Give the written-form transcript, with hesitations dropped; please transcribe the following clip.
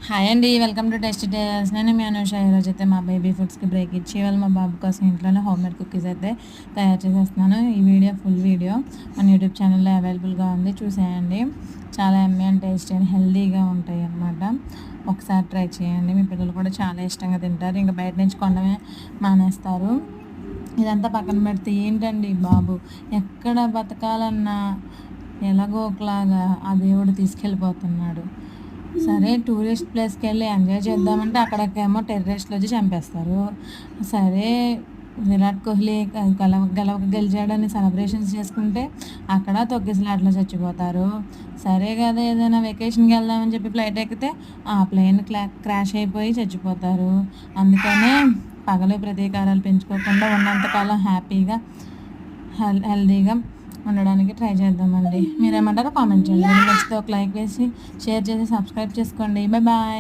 Hi అండి, welcome to tasty tiles. నేను మీ అనుష. ఈరోజు అయితే మా బేబీ ఫుడ్స్కి బ్రేక్ ఇచ్చి వాళ్ళు మా బాబు కోసం ఇంట్లోనే హోమ్మేడ్ కుకీస్ అయితే తయారు చేసేస్తున్నాను. ఈ వీడియో ఫుల్ వీడియో మన యూట్యూబ్ ఛానల్లో అవైలబుల్గా ఉంది, చూసేయండి. చాలా ఎమ్మీ అండ్ టేస్టీ అండ్ హెల్దీగా ఉంటాయి అన్నమాట. ఒకసారి ట్రై చేయండి, మీ పిల్లలు కూడా చాలా ఇష్టంగా తింటారు. ఇంకా బయట నుంచి కొనడమే మానేస్తారు. ఇదంతా పక్కన పెడితే ఏంటండి బాబు, ఎక్కడ బతకాలన్నా ఎలాగో ఒకలాగా ఆ దేవుడు తీసుకెళ్ళిపోతున్నాడు. సరే టూరిస్ట్ ప్లేస్కి వెళ్ళి ఎంజాయ్ చేద్దామంటే అక్కడికేమో టెర్రరిస్టులు వచ్చి చంపేస్తారు. సరే విరాట్ కోహ్లీ గెలిచాడని సెలబ్రేషన్స్ చేసుకుంటే అక్కడ తొక్కిసలాట్లో చచ్చిపోతారు. సరే కదా, ఏదైనా వెకేషన్కి వెళ్దామని చెప్పి ఫ్లైట్ ఎక్కితే ఆ ప్లేన్ క్రాష్ అయిపోయి చచ్చిపోతారు. అందుకనే పగలు ప్రతీకారాలు పెంచుకోకుండా ఉన్నంతకాలం హ్యాపీగా హెల్దీగా ఉండడానికి ట్రై చేద్దామండి. మీరేమంటారో కామెంట్ చేయండి. నచ్చితే ఒక లైక్ వేసి షేర్ చేసి సబ్స్క్రైబ్ చేసుకోండి. Bye bye.